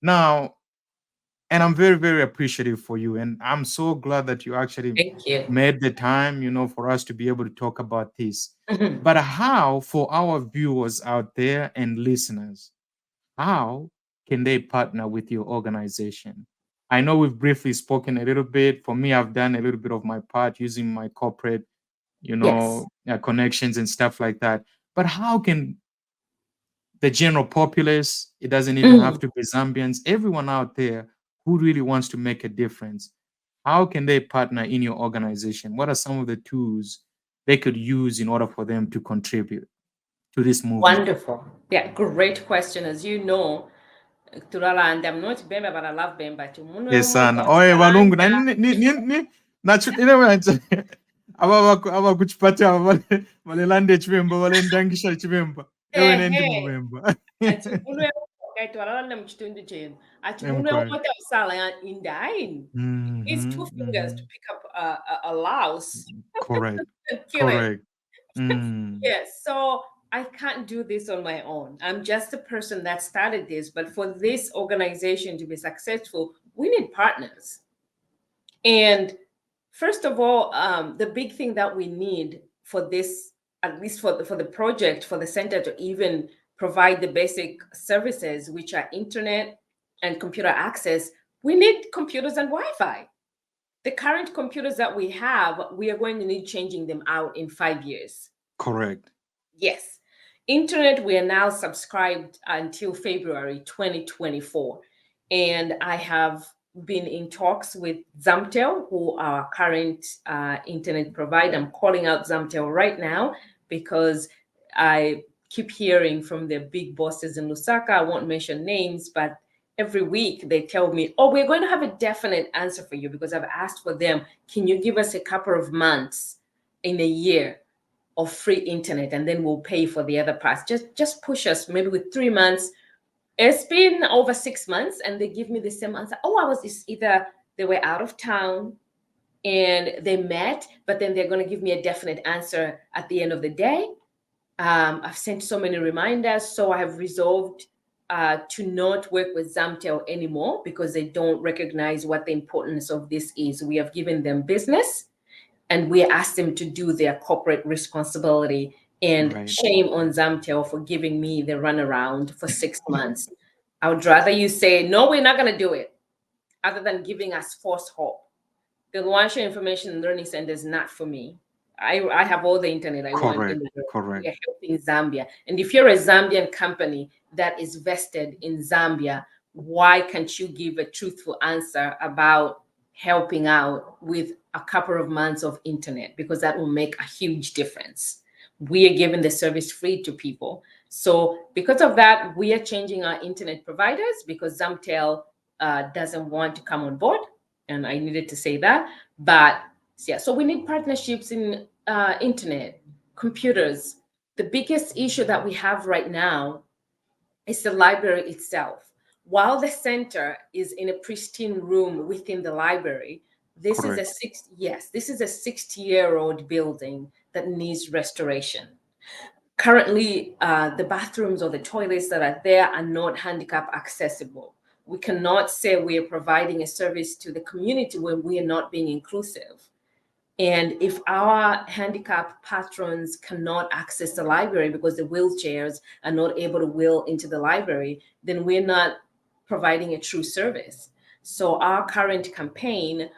Now, and I'm very, very appreciative for you. And I'm so glad that you actually Thank you. made the time, for us to be able to talk about this. Mhm. But how, for our viewers out there and listeners, how can they partner with your organization? I know we've briefly spoken a little bit. For me, I've done a little bit of my part using my corporate, Yes. connections and stuff like that. But how can the general populace, it doesn't even have Mhm. to be Zambians, everyone out there who really wants to make a difference, how can they partner in your organization? What are some of the tools they could use in order for them to contribute to this movement? Wonderful. Yeah, great question. As you know, Turala, and I'm not Bemba, but I love Bemba. Yes, son. Oye, walungu na abakuchipatia valelande chivemba valendangisha chivemba ewe nendi Ehe. muvemba. Ati munwe kaitwalala mu kitundu kyenu. Ati munwe Emkwe. wota usala indain. It needs two fingers to Mhm. pick up a louse Correct. and kill it. Correct. Mm. Yes, so I can't do this on my own. I'm just the person that started this, but for this organization to be successful, we need partners. And first of all, the big thing that we need for this, at least for the project, for the center to even provide the basic services, which are internet and computer access, we need computers and Wi-Fi. The current computers that we have, we are going to need changing them out in 5 years. Correct. Yes. Internet, we are now subscribed until February 2024. And I have been in talks with Zamtel, who are our current internet provider. I'm calling out Zamtel right now because I keep hearing from their big bosses in Lusaka. I won't mention names, but every week they tell me, oh, we're going to have a definite answer for you because I've asked for them. Can you give us a couple of months in a year of free internet and then we'll pay for the other parts? Just push us maybe with 3 months. It's been over 6 months and they give me the same answer. Oh, I was either they were out of town and they met, but then they're going to give me a definite answer at the end of the day. I've sent so many reminders, so I have resolved to not work with Zamtel anymore because they don't recognize what the importance of this is. We have given them business and we asked them to do their corporate responsibility. And Right. shame on Zamtel for giving me the runaround for 6 months. I would rather you say, no, we're not going to do it, other than giving us false hope. The Luanshya Information and Learning Center is not for me. I have all the internet I want in Correct. the world. We Correct. are helping Zambia. And if you're a Zambian company that is vested in Zambia, why can't you give a truthful answer about helping out with a couple of months of internet? Because that will make a huge difference. We are giving the service free to people. So because of that, we are changing our internet providers because Zamtel doesn't want to come on board. And I needed to say that. But yeah, so we need partnerships in internet, computers. The biggest issue that we have right now is the library itself. while the center is in a pristine room within the library, this is a Correct. six yes, this is a 60-year-old building that needs restoration. Currently, the bathrooms or the toilets that are there are not handicap accessible. We cannot say we are providing a service to the community when we are not being inclusive. And if our handicapped patrons cannot access the library because the wheelchairs are not able to wheel into the library, then we're not providing a true service. So our current campaign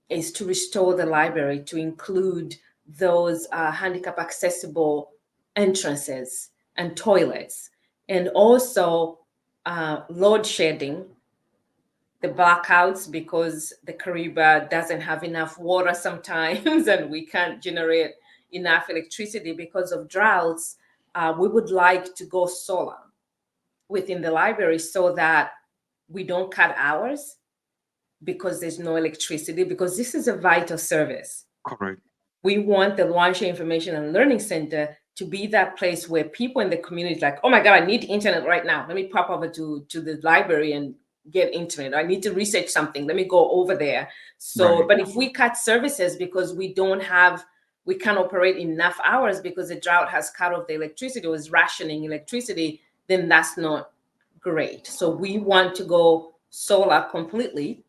is to restore the library to include those handicap accessible entrances and toilets, and also load shedding, the blackouts because the Kariba doesn't have enough water sometimes and we can't generate enough electricity because of droughts. We would like to go solar within the library so that we don't cut hours because there's no electricity, because this is a vital service. Correct. We want the Luanshya Information and Learning Center to be that place where people in the community like, oh my God, I need internet right now. Let me pop over to the library and get internet. I need to research something. Let me go over there. So, Right. but if we cut services because we can't operate enough hours because the drought has cut off the electricity or is rationing electricity, then that's not great. So we want to go solar completely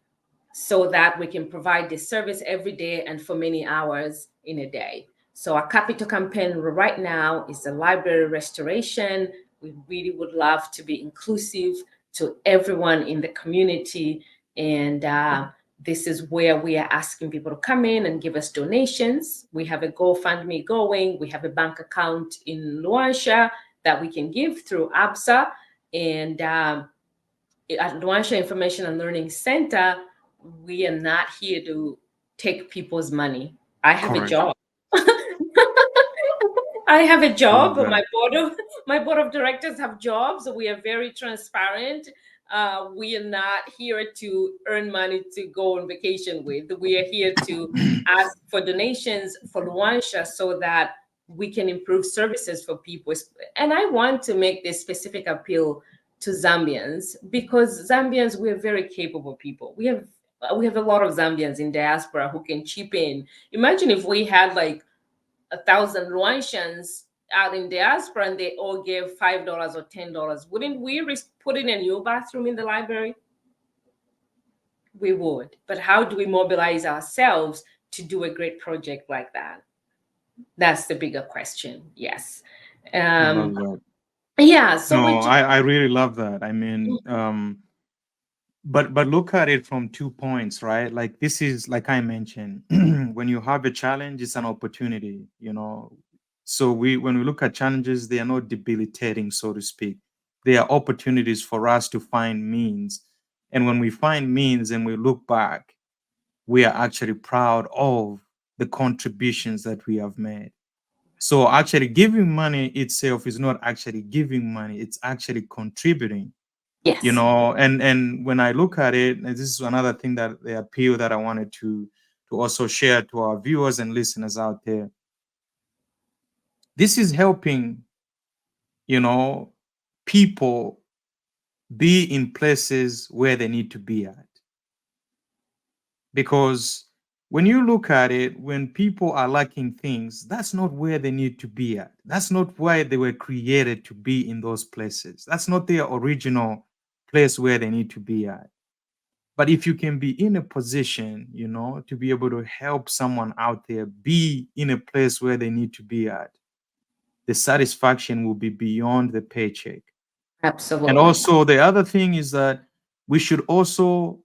so that we can provide this service every day and for many hours in a day. So our capital campaign right now is the library restoration. We really would love to be inclusive to everyone in the community. And this is where we are asking people to come in and give us donations. We have a GoFundMe going. We have a bank account in Luanshya that we can give through ABSA. And at Luanshya Information and Learning Center, we are not here to take people's money. I have a Correct. job. I have a Love job. that. My board of directors have jobs. We are very transparent. We are not here to earn money to go on vacation with. We are here to ask for donations for Luanshya so that we can improve services for people. And I want to make this specific appeal to Zambians because Zambians, we're very capable people. We have a lot of Zambians in diaspora who can chip in. Imagine if we had like 1,000 Luanshans out in diaspora and they all gave $5 or $10. Wouldn't we put in a new bathroom in the library? We would. But how do we mobilize ourselves to do a great project like that? That's the bigger question. Yes. Love Um, that. yeah. So No, we just, I really love that. I mean, but look at it from 2 points, right? Like this is like I mentioned, when you have a challenge, it's an opportunity, you know. So we when we look at challenges, they are not debilitating, so to speak. They are opportunities for us to find means. And when we find means and we look back, we are actually proud of the contributions that we have made. So actually giving money itself is not actually giving money, it's actually contributing, you yes. know. And when I look at it, and this is another thing, that the appeal that I wanted to also share to our viewers and listeners out there. This is helping, you know, people be in places where they need to be at. Because when you look at it, when people are lacking things, that's not where they need to be at. That's not why they were created, to be in those places. That's not their original place where they need to be at. But if you can be in a position, you know, to be able to help someone out there be in a place where they need to be at, the satisfaction will be beyond the paycheck. And Absolutely. also, the other thing is that we should also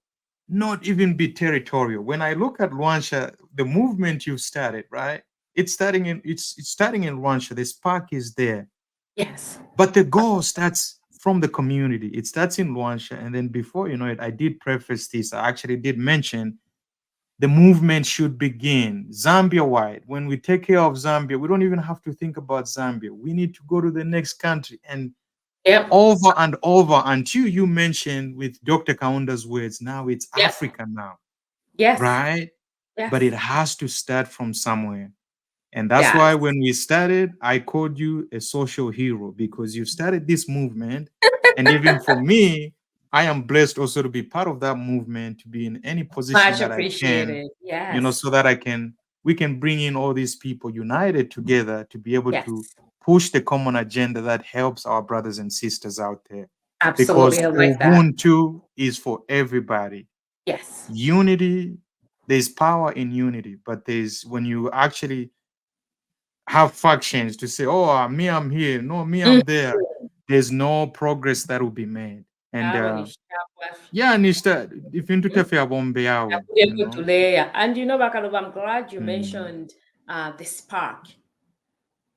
not even be territorial. When I look at Luanshya, the movement you've started, right? It's starting in Luanshya. The spark is there, Yes. but the goal starts from the community. It starts in Luanshya, and then before you know it, I did preface this. I actually did mention the movement should begin Zambia wide. When we take care of Zambia, we don't even have to think about Zambia. We need to go to the next country and Yep. over and over until you mentioned with Dr. Kaunda's words, now it's Yep. Africa now, Yes. right? But it Yes. has to start from somewhere. And that's Yes. why when we started, I called you a social hero because you started this movement. And even for me, I am blessed also to be part of that movement, to be in any position Much that I can, appreciated. so Yes. that we can bring in all these people united together to be able to Yes. push the common agenda that helps our brothers and sisters out there. Because Absolutely. I like that. Ubuntu is for everybody. Yes. Unity, there's power in unity, but there's when you actually have factions to say, "Oh, me, I'm here. No, me, Mhm. I'm there." There's no progress that will be made. And Awo ni shakwa. yeah, Nishta, if you Mhm. to bombe yao, Able to layer. And Bakalo, I'm glad you Mm, mentioned the spark,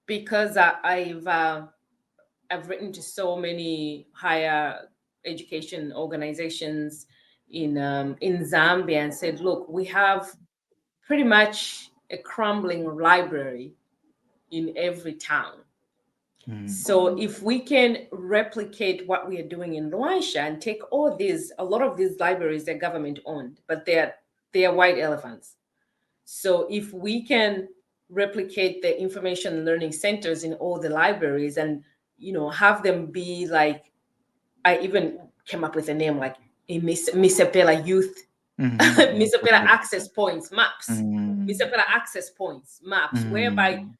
because I've written to so many higher education organizations in Zambia and said, look, we have pretty much a crumbling library in every town. mm, So if we can replicate what we are doing in Luanshya and take a lot of these libraries, they're government owned, but they are white elephants. So if we can replicate the information learning centers in all the libraries and have them be like, I even came up with a name like a Misapela Youth mhm, Misapela okay. access points maps. Mm, Misapela access points maps, whereby mm,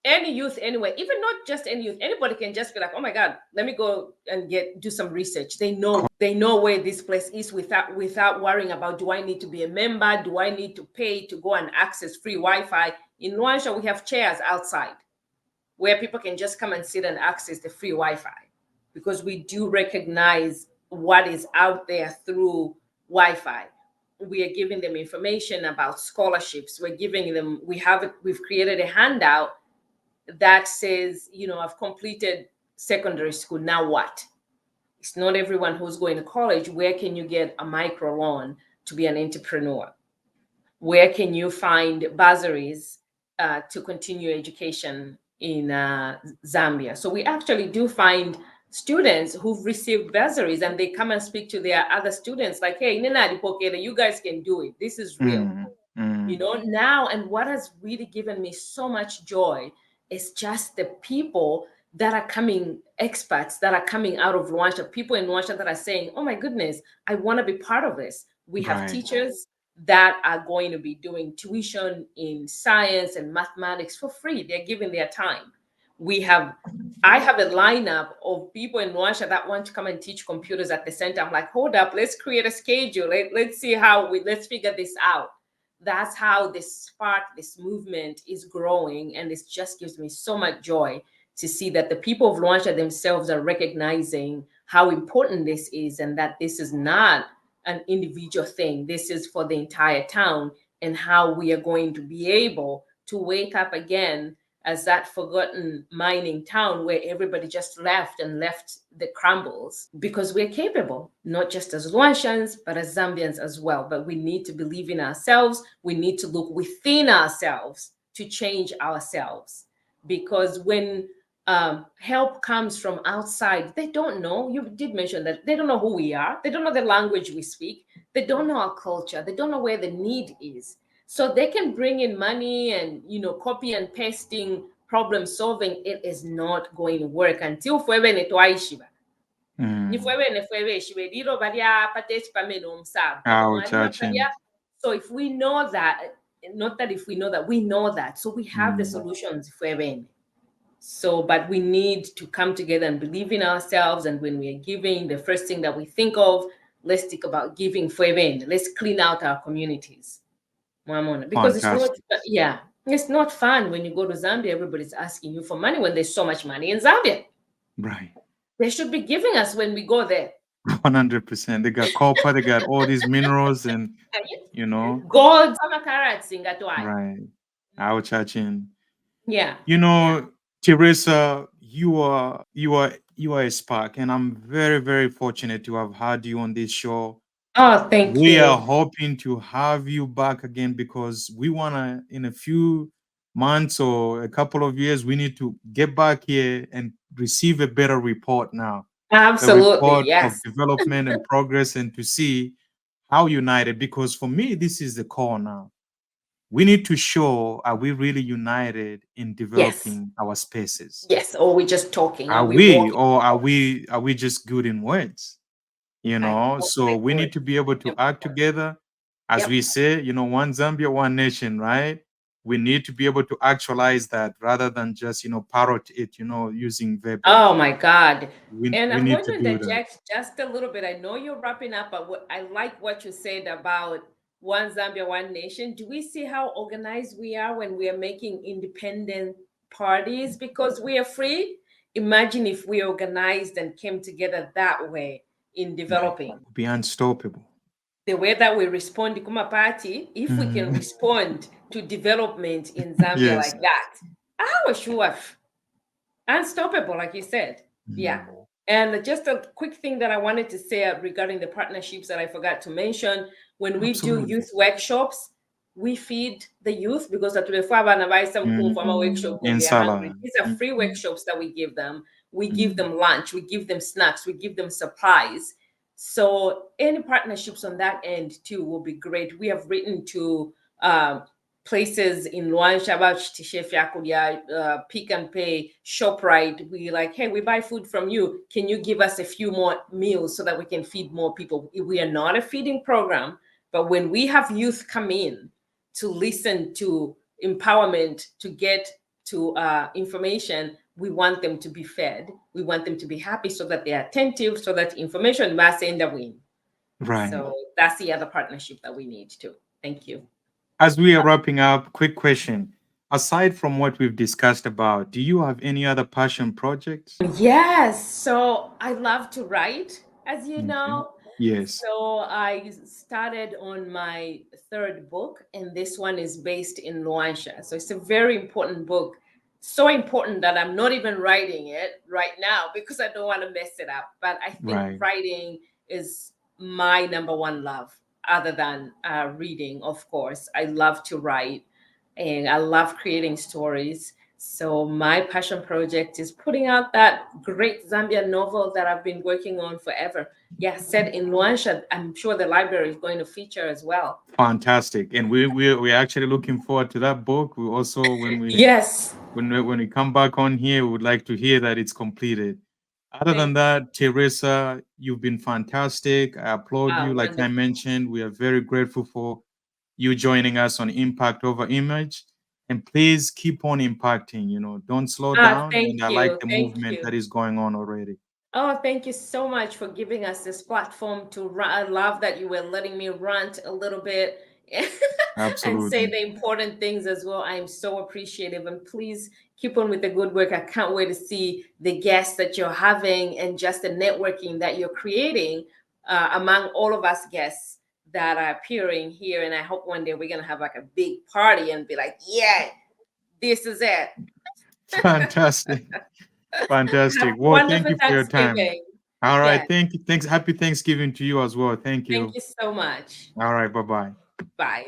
any youth anyway, even not just any youth, anybody can just be like, oh my god, let me go and do some research. They know where this place is without worrying about, do I need to be a member, do I need to pay to go and access free Wi-Fi. In Luanshya we have chairs outside where people can just come and sit and access the free Wi-Fi, because we do recognize what is out there through Wi-Fi. We are giving them information about scholarships. We've created a handout that says, I've completed secondary school, now what? It's not everyone who's going to college. Where can you get a micro loan to be an entrepreneur? Where can you find bursaries to continue education in Zambia? So we actually do find students who've received bursaries and they come and speak to their other students like, hey, Nina Adipokele, you guys can do it. This is real. mm, mm, Now, and what has really given me so much joy is just the people that are coming, experts that are coming out of Luanshya, people in Luanshya that are saying, oh my goodness, I want to be part of this. We have right. teachers that are going to be doing tuition in science and mathematics for free. They're giving their time. I have a lineup of people in Luanshya that want to come and teach computers at the center. I'm like, hold up, let's create a schedule. Let's see let's figure this out. That's how this movement is growing. And it just gives me so much joy to see that the people of Luanshya themselves are recognizing how important this is, and that this is not an individual thing. This is for the entire town, and how we are going to be able to wake up again as that forgotten mining town where everybody just left the crumbles, because we're capable, not just as Luanshans, but as Zambians as well. But we need to believe in ourselves. We need to look within ourselves to change ourselves, because when help comes from outside, they don't know. You did mention that they don't know who we are. They don't know the language we speak. They don't know our culture. They don't know where the need is. So they can bring in money and copy and pasting, problem solving. It is not going to work until fwebe netwaishiba. Ni Mm. fwebe ne fwebe shibe diro badia patech pameno msab. Ouch, ouching. So if we know that, not that if we know that, we know that. So we have the Mm. solutions fwebe. So, but we need to come together and believe in ourselves. And when we are giving, the first thing that we think of, let's think about giving fwebe. Let's clean out our communities. Because it's not, Fantastic. yeah, it's not fun when you go to Zambia. Everybody's asking you for money when there's so much money in Zambia. Right. They should be giving us when we go there. 100%. They got copper, they got all these minerals, and Gold, some carrots in Gatwai. right. Ouch, ouching. Yeah, You yeah. know, Teresa, you are a spark, and I'm very, very fortunate to have had you on this show. Oh, thank We are you. hoping to have you back again because we wanna, in a few months or a couple of years, we need to get back here and receive a better report now. A Absolutely, report of yes. development and progress, and to see how united, because for me, this is the core now. We need to show, are we really united in Yes, developing our spaces? yes. Or we're just talking. Are Are we we, walking? or are we just good in words? I So totally we would. need to be able to Yep. act together, as Yep. we say, one Zambia, one nation, right? We need to be able to actualize that rather than just parrot it, using Oh verbiage. my God. And We I'm need going to to do that. interject just a little bit. I know you're wrapping up, but I like what you said about one Zambia, one nation. Do we see how organized we are when we are making independent parties because we are free? Imagine if we organized and came together that way in Right. developing. Be unstoppable. The way that we respond to Kuma Party, if we can Mhm. respond to development in Zambia Yes. like that, I was sure unstoppable, like you said. Yeah. Mhm. And just a quick thing that I wanted to say regarding the partnerships that I forgot to mention. When we do Absolutely. youth workshops, we feed the youth because at the Faba Navaisa Mkumfama workshop when they are hungry. Inshallah. These are free Mhm. workshops that we give them. We give Mhm. them lunch, we give them snacks, we give them supplies. So any partnerships on that end too will be great. We have written to places in Luanshya, Pick and Pay, ShopRite. We like, hey, we buy food from you. Can you give us a few more meals so that we can feed more people? We are not a feeding program, but when we have youth come in to listen to empowerment, to get to information, we want them to be fed. We want them to be happy so that they're attentive, so that information va senda win. Right. So that's the other partnership that we need too. Thank you. As we are wrapping up, quick question. Aside from what we've discussed about, do you have any other passion projects? Yes. So I love to write, as you Okay. know. Yes. So I started on my third book, and this one is based in Luanshya. So it's a very important book. So important that I'm not even writing it right now because I don't want to mess it up. But I think Right. writing is my number one love, other than reading, of course. I love to write and I love creating stories. So my passion project is putting out that great Zambian novel that I've been working on forever. Yeah, set in Luanshya. I'm sure the library is going to feature as well. Fantastic. And we're actually looking forward to that book. We also Yes. when we come back on here, we would like to hear that it's completed. Other than Thank that, Teresa, you've been fantastic. I applaud you. Like I wonderful. mentioned, we are very grateful for you joining us on Impact Over Image. And please keep on impacting, don't slow down. Thank And I like you. the Thank movement you. that is going on already. Oh, thank you so much for giving us this platform to run. I love that you were letting me rant a little bit and say Absolutely. the important things as well. I am so appreciative. And please keep on with the good work. I can't wait to see the guests that you're having and just the networking that you're creating among all of us guests that are appearing here. And I hope one day we're going to have like a big party and be like, yeah, this is it. Fantastic. Have Fantastic. a Well, thank wonderful you for your time. Thanksgiving. All right. Yes. Thank you. Thanks. Happy Thanksgiving to you as well. Thank Thank you. you so much. All right. Bye bye. Bye.